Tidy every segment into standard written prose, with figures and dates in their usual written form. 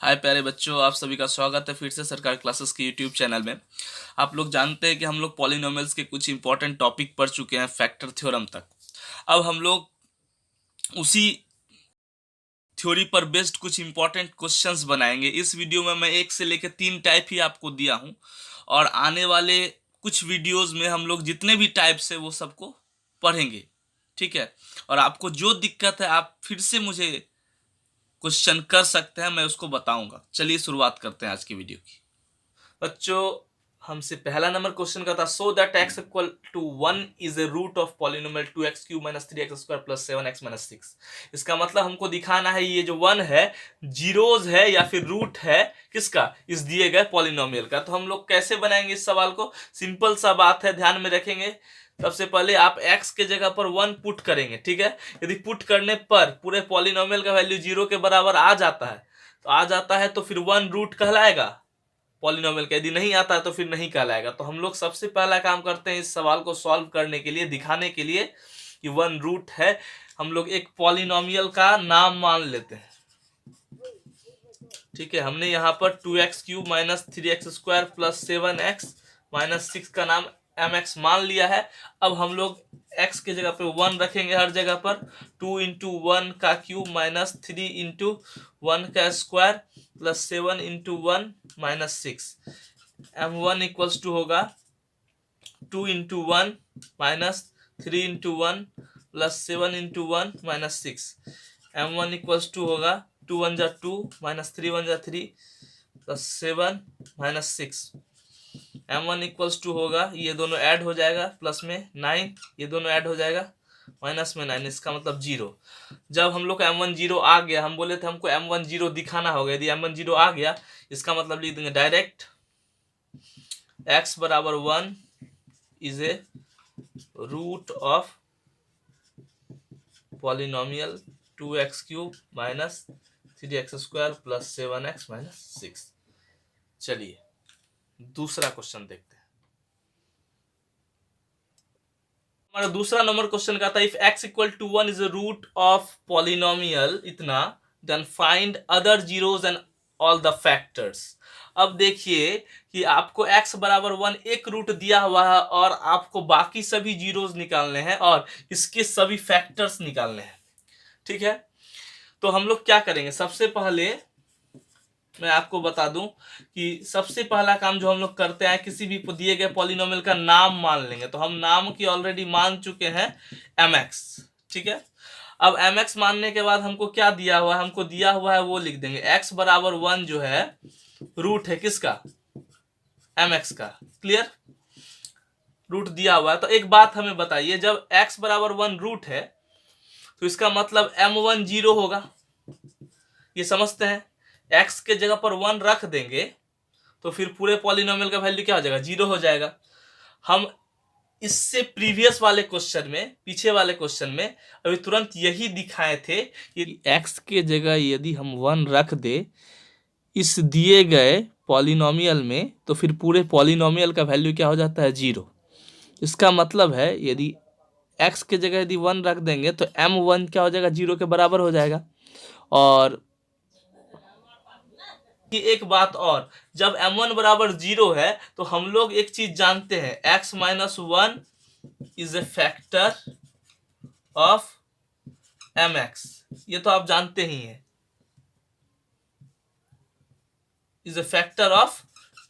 हाय प्यारे बच्चों, आप सभी का स्वागत है फिर से सरकार क्लासेस के यूट्यूब चैनल में। आप लोग जानते हैं कि हम लोग पॉलिनोमियल्स के कुछ इंपॉर्टेंट टॉपिक पढ़ चुके हैं फैक्टर थ्योरम तक। अब हम लोग उसी थ्योरी पर बेस्ड कुछ इंपॉर्टेंट क्वेश्चंस बनाएंगे। इस वीडियो में मैं 1 से लेकर 3 टाइप ही आपको दिया हूं, और आने वाले कुछ वीडियोस में हम लोग जितने भी टाइप्स है वो सबको पढ़ेंगे। ठीक है, और आपको जो दिक्कत है आप फिर से मुझे क्वेश्चन कर सकते हैं, मैं उसको बताऊंगा। चलिए शुरुआत करते हैं आज की वीडियो की। बच्चों, हमसे पहला नंबर क्वेश्चन का था, so that x equal to 1 is a root of polynomial 2x cube minus 3x square plus 7x minus 6। इसका मतलब हमको दिखाना है ये जो 1 है जीरोज है या फिर रूट है किसका, इस दिए गए पॉलिनोमियल का। तो हम लोग कैसे बनाएंगे इस सवाल को? सिंपल सा बात है, ध्यान में रखेंगे। सबसे पहले आप x के जगह पर 1 पुट करेंगे। ठीक है, यदि पुट करने पर पूरे पॉलिनोमियल का वैल्यू 0 के बराबर आ जाता है तो फिर 1 रूट कहलाएगा पॉलिनोमियल का। यदि नहीं आता है तो फिर नहीं कहलाएगा। तो हम लोग सबसे पहला काम करते हैं इस सवाल को सॉल्व करने के लिए, दिखाने के लिए कि 1 रूट है। हम लोग एक पॉलिनोमियल का नाम मान लेते हैं। ठीक है, हमने यहाँ पर 2x cube minus 3x square plus 7x minus 6 का नाम mx मान लिया है। अब हम लोग x के जगह पे 1 रखेंगे हर जगह पर। 2 इंटू 1 का क्यूब माइनस 3 इंटू 1 का square plus 7 into 1 minus 6। m1 equals to होगा 2 into 1 minus 3 into 1 plus 7 into 1 minus 6। m1 equals to होगा 2 1 जा 2 माइनस 3 1 जा 3 plus 7 minus 6। m1 equals to होगा, ये दोनों ऐड हो जाएगा प्लस में 9, ये दोनों ऐड हो जाएगा माइनस में 9, इसका मतलब 0। जब हम लोग का m1 0 आ गया, हम बोले थे हमको m1 0 दिखाना होगा। यदि m1 0 आ गया, इसका मतलब लिख देंगे डायरेक्ट x बराबर 1 is a root of polynomial 2x cube minus 3x square plus 7x minus 6। चलिए दूसरा क्वेश्चन देखते हैं। हमारा दूसरा नंबर क्वेश्चन का था, if x equal to 1 is a root of polynomial इतना, then find other zeros and all the factors. अब देखिए कि आपको x बराबर 1 एक रूट दिया हुआ है और आपको बाकी सभी जीरोज निकालने हैं और इसके सभी फैक्टर्स निकालने हैं। ठीक है, तो हम लोग क्या करेंगे? सबसे पहले मैं आपको बता दूं कि सबसे पहला काम जो हम लोग करते हैं, किसी भी दिए गए पॉलिनोमियल का नाम मान लेंगे। तो हम नाम की ऑलरेडी मान चुके हैं mx। ठीक है, अब mx मानने के बाद हमको क्या दिया हुआ है? हमको दिया हुआ है वो लिख देंगे। x बराबर 1 जो है रूट है किसका? mx का। क्लियर? रूट दिया हुआ है। तो एक बात हमें बताइए, जब x बराबर 1 रूट है तो इसका मतलब m1 0 होगा। ये समझते हैं? x के जगह पर 1 रख देंगे तो फिर पूरे पॉलिनोमियल का वैल्यू क्या हो जाएगा? 0 हो जाएगा। हम इससे प्रीवियस वाले क्वेश्चन में, पीछे वाले क्वेश्चन में अभी तुरंत यही दिखाए थे कि x के जगह यदि हम 1 रख दे इस दिए गए पॉलिनोमियल में तो फिर पूरे पॉलिनोमियल का वैल्यू क्या हो जाता है? 0। इसका मतलब है यदि x के जगह यदि 1 रख देंगे तो m1 क्या हो जाएगा? 0 के बराबर हो जाएगा। और कि एक बात और, जब m1 बराबर 0 है तो हम लोग एक चीज जानते हैं, x minus 1 is A factor of mx। ये तो आप जानते ही हैं, is a factor of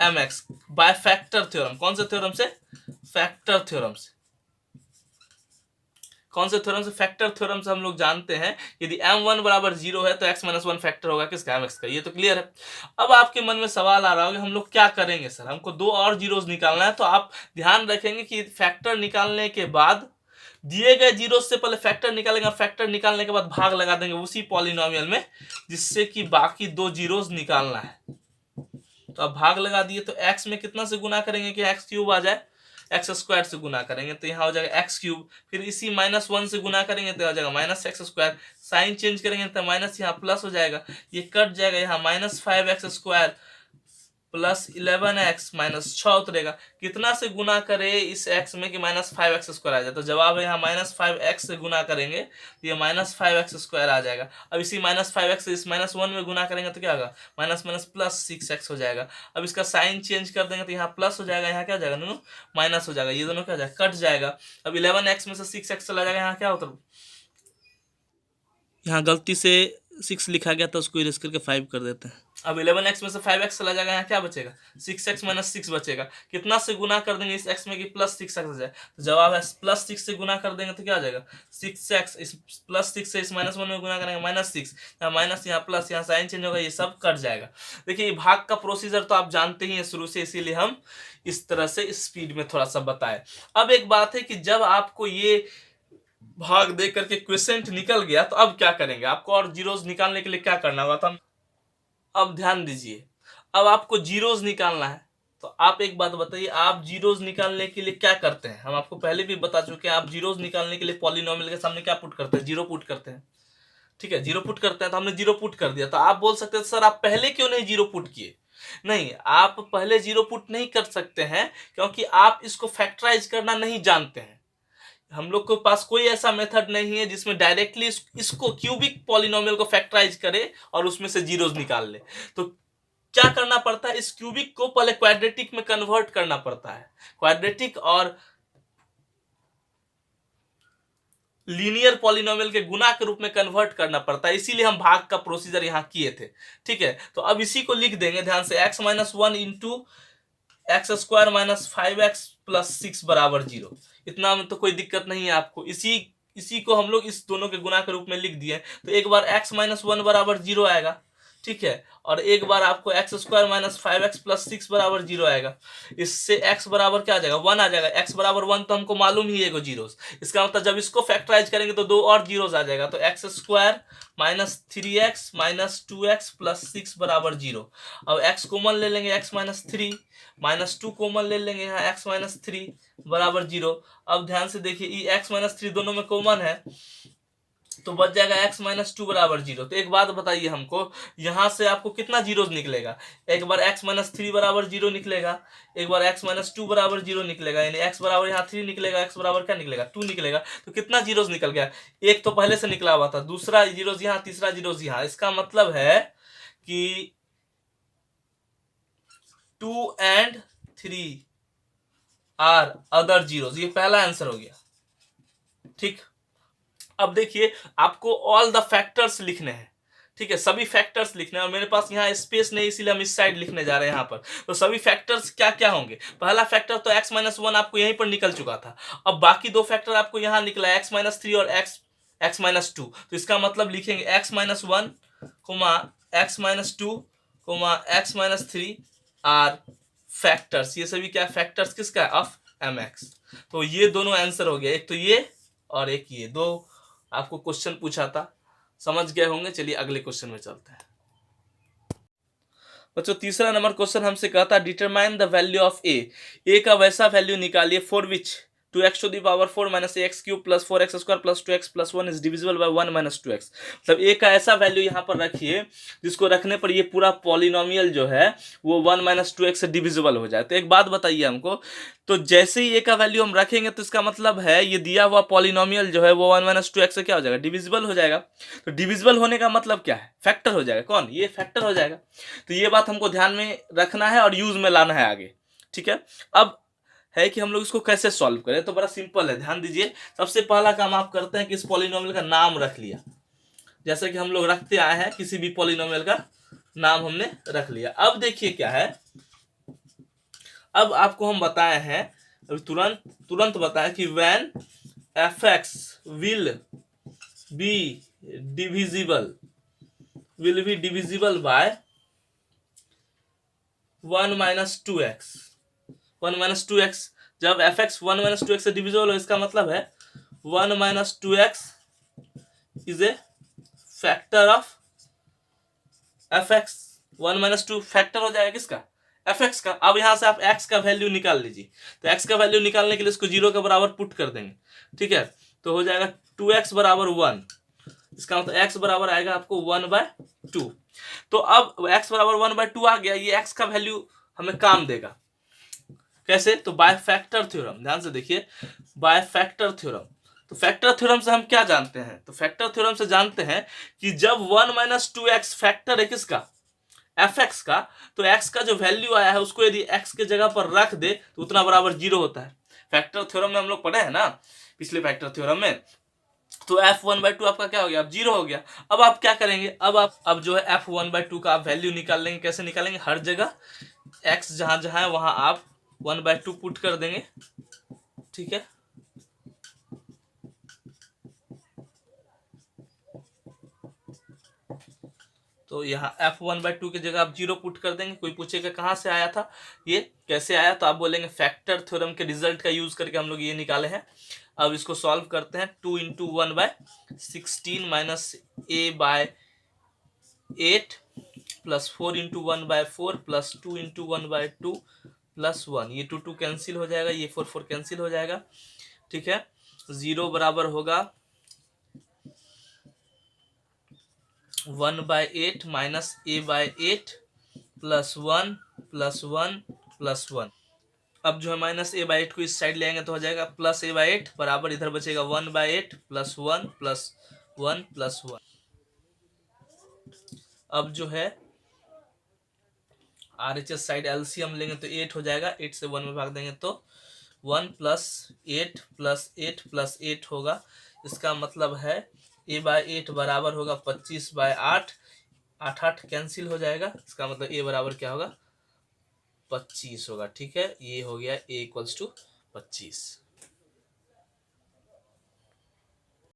mx by factor theorem. कौन से थ्योरम से? फैक्टर थ्योरम से। कौन से थ्योरम से? फैक्टर थ्योरम से हम लोग जानते हैं यदि m1 बराबर 0 है तो x माइनस 1 फैक्टर होगा किसका? mx का। ये तो क्लियर है। अब आपके मन में सवाल आ रहा होगा हम लोग क्या करेंगे सर, हमको 2 और जीरोस निकालना है। तो आप ध्यान रखेंगे कि फैक्टर निकालने के बाद दिए गए जीरो से पहले फैक्टर निकालेंगे, फैक्टर निकालने के बाद भाग लगा देंगे उसी पॉलिनोमियल में जिससे कि बाकी 2 जीरोस निकालना है। तो अब भाग लगा दिए तो x में कितना से गुना करेंगे कि x क्यूब आ जाए? एक्स स्क्वायर से गुना करेंगे तो यहाँ हो जाएगा एक्स क्यूब। फिर इसी -1 से गुना करेंगे तो हो जाएगा minus x square. Sign change करेंगे तो माइनस यहाँ प्लस हो जाएगा, ये कट जाएगा, यहाँ -5x square plus 11x minus 6 उतरेगा। कितना से गुना करे इस x में कि माइनस 5x² आ जाए, तो जवाब है यहाँ माइनस 5x से गुना करेंगे तो ये माइनस 5x² आ जाएगा। अब इसी माइनस 5x से इस माइनस 1 में गुना करेंगे तो क्या होगा, माइनस माइनस प्लस 6x हो जाएगा। अब इसका साइन चेंज कर देंगे तो यहाँ प्लस हो जाएगा, यहाँ क्या हो जाएगा, दोनों माइनस हो जाएगा, ये दोनों क्या हो जाएगा, कट जाएगा। अब 11x में से 6x चला जाएगा, यहाँ क्या उतर, यहाँ गलती से 6 लिखा गया था, उसको इरेज करके 5 कर देते हैं। अब 11x में से 5x चला जाएगा, यहाँ क्या बचेगा, 6x माइनस 6 बचेगा। कितना से गुना कर देंगे इस x में कि प्लस 6x हो जाए, तो जवाब है प्लस 6 से गुना कर देंगे तो क्या हो जाएगा, 6x, इस प्लस 6 से इस माइनस 1 में गुना करेंगे माइनस 6, यहाँ माइनस यहाँ प्लस, यहाँ साइन चेंज होगा, ये सब कट जाएगा। देखिए भाग का प्रोसीजर तो आप जानते ही हैं शुरू से, इसीलिए हम इस तरह से स्पीड में थोड़ा सा बताए। अब एक बात है कि जब आपको ये भाग दे करके क्वेश्चन निकल गया तो अब क्या करेंगे, आपको और जीरोस निकालने के लिए क्या करना होगा, तो अब ध्यान दीजिए, अब आपको जीरोस निकालना है। तो आप एक बात बताइए, आप जीरोस निकालने के लिए क्या करते हैं, हम आपको पहले भी बता चुके हैं, आप जीरोस निकालने के लिए पॉलिनोमियल के सामने क्या पुट करते हैं, जीरो पुट करते हैं। ठीक है, जीरो पुट करते हैं, तो हमने जीरो पुट कर दिया। तो आप बोल सकते हैं सर आप पहले क्यों नहीं जीरो पुट किए। नहीं, आप पहले जीरो पुट नहीं कर सकते हैं क्योंकि आप इसको फैक्टराइज करना नहीं जानते हैं। हम लोग के पास कोई ऐसा मेथड नहीं है जिसमें डायरेक्टली इसको क्यूबिक पॉलिनोमियल को फैक्टराइज करे और उसमें से जीरोस निकाल ले। तो क्या करना पड़ता है, इस क्यूबिक को पहले क्वाड्रेटिक में कन्वर्ट करना पड़ता है, क्वाड्रेटिक और लीनियर पॉलिनोमियल के गुना के रूप में कन्वर्ट करना पड़ता है, इसीलिए हम भाग का प्रोसीजर यहां किए थे। ठीक है, तो अब इसी को लिख देंगे ध्यान से, x minus 1 into x square minus 5x plus 6 बराबर 0। इतना में तो कोई दिक्कत नहीं है आपको, इसी को हम लोग इस दोनों के गुना के रूप में लिख दिए, तो एक बार x माइनस 1 बराबर 0 आएगा। ठीक है, और एक बार आपको x square minus 5x plus 6 बराबर 0 आएगा। इससे x बराबर क्या आ जाएगा, 1 आ जाएगा। x बराबर 1 तो हमको मालूम ही है जीरोस, इसका मतलब जब इसको फैक्टराइज करेंगे तो दो और जीरोस आ जाएगा, तो x square minus 3x minus 2x plus 6 बराबर 0। अब x कॉमन ले लेंगे, x माइनस 3 माइनस 2 कॉमन ले लेंगे, यहाँ x माइनस 3 बराबर 0। अब ध्यान से देखिए, ये x माइनस 3 दोनों में कॉमन है तो बच जाएगा x माइनस 2 बराबर 0। तो एक बात बताइए हमको, यहां से आपको कितना जीरोस निकलेगा, एक बार x माइनस 3 बराबर 0 निकलेगा, एक बार x माइनस 2 बराबर 0 निकलेगा, यानी x बराबर यहाँ 3 निकलेगा, x बराबर क्या निकलेगा, 2 निकलेगा। तो कितना जीरोस निकल गया, एक तो पहले से निकला हुआ था, दूसरा जीरोस यहाँ, तीसरा जीरोस यहाँ। इसका मतलब है कि 2 and 3 आर अदर जीरोस, ये पहला आंसर हो गया। ठीक, अब देखिए आपको ऑल द फैक्टर्स लिखने हैं। ठीक है, सभी फैक्टर्स लिखने हैं, और मेरे पास यहाँ स्पेस नहीं, इसीलिए हम इस साइड लिखने जा रहे हैं यहाँ पर। तो सभी फैक्टर्स क्या क्या होंगे, पहला फैक्टर तो x माइनस 1 आपको यहीं पर निकल चुका था, अब बाकी दो फैक्टर आपको यहाँ निकला, x माइनस 3 और x माइनस 2। तो इसका मतलब लिखेंगे x minus 1 x minus 2 x minus 3 are factors. ये सभी क्या फैक्टर्स किसका, ऑफ mx। तो ये दोनों आंसर हो गया, एक तो ये और एक ये, दो आपको क्वेश्चन पूछा था, समझ गए होंगे। चलिए अगले क्वेश्चन में चलते हैं बच्चों। तीसरा नंबर क्वेश्चन हमसे कहता है डिटरमाइन द वैल्यू ऑफ ए का वैसा वैल्यू निकालिए for which 2x to the power 4 minus ax cube plus 4x square plus 2x plus 1 is divisible by 1 minus 2x। मतलब a का ऐसा वैल्यू यहाँ पर रखिए जिसको रखने पर ये पूरा पॉलिनोमियल जो है वो 1 minus 2x से डिविजिबल हो जाए। तो एक बात बताइए हमको, तो जैसे ही a का वैल्यू हम रखेंगे तो इसका मतलब है ये दिया हुआ पॉलिनोमियल जो है वो 1 minus 2x से क्या हो जाएगा, डिविजिबल हो जाएगा। तो डिविजिबल होने का मतलब क्या है, फैक्टर हो जाएगा। कौन, ये फैक्टर हो जाएगा। तो ये बात हमको ध्यान में रखना है और यूज में लाना है आगे। ठीक है, अब है कि हम लोग इसको कैसे सॉल्व करें, तो बड़ा सिंपल है, ध्यान दीजिए। सबसे पहला काम आप करते हैं कि इस पॉलिनोमियल का नाम रख लिया, जैसे कि हम लोग रखते आए हैं, किसी भी पॉलिनोमियल का नाम हमने रख लिया। अब देखिए क्या है, अब आपको हम बताए हैं, अभी तुरंत बताएं कि when fx will be divisible by 1 minus 2x। 1 minus 2x, जब fx 1 minus 2x से डिविजिबल हो, इसका मतलब है 1 minus 2x is a factor of fx। 1 minus 2 factor हो जाएगा किसका, fx का। अब यहां से आप x का वैल्यू निकाल लीजिए, तो x का वैल्यू निकालने के लिए इसको 0 के बराबर पुट कर देंगे। ठीक है, तो हो जाएगा 2x बराबर 1 इसका मतलब x बराबर आएगा आपको 1/2। तो अब x बराबर 1/2 आ गया, ये x का वैल्यू हमें काम देगा कैसे, तो बाय फैक्टर थ्योरम। ध्यान से देखिए, बाय फैक्टर थ्योरम। तो फैक्टर थ्योरम से हम क्या जानते हैं, तो फैक्टर थ्योरम से जानते हैं कि जब 1 - 2x फैक्टर है किसका, fx का, तो x का जो वैल्यू आया है उसको यदि x के जगह पर रख दे तो उतना बराबर 0 होता है। फैक्टर थ्योरम में हम लोग पढ़े हैं ना पिछले फैक्टर थ्योरम में। तो f1/2 आपका क्या हो गया, अब 0 हो गया। अब आप क्या करेंगे, अब जो है f1/2 का आप वैल्यू निकाल लेंगे। कैसे निकालेंगे, हर जगह x जहां जहां है वहां आप 1/2 पुट कर देंगे, ठीक है। तो यहाँ f1/2 की जगह आप 0 पुट कर देंगे। कोई पूछेगा कहाँ से आया था, ये कैसे आया, तो आप बोलेंगे फैक्टर थ्योरम के रिजल्ट का यूज करके हम लोग ये निकाले हैं। अब इसको सॉल्व करते हैं। 2 × 1/16 minus a/8 plus 4 × 1/4 plus 2 × 1/2 plus 1। ये 2 कैंसिल हो जाएगा, ये 4 कैंसिल हो जाएगा, ठीक है। 0 बराबर होगा 1/8 minus a/8 plus 1 plus 1 plus 1। अब जो है माइनस a/8 को इस साइड ले आएंगे तो हो जाएगा प्लस a/8 बराबर इधर बचेगा 1/8 प्लस 1 प्लस 1 प्लस 1। अब जो है RHS साइड एलसीएम लेंगे तो 8 हो जाएगा, 8 से 1 में भाग देंगे तो 1 प्लस 8 प्लस 8 प्लस 8 होगा। इसका मतलब है a/8 बराबर होगा 25/8। 8 8 कैंसिल हो जाएगा, इसका मतलब a बराबर क्या होगा, 25 होगा, ठीक है। ये हो गया a = 25।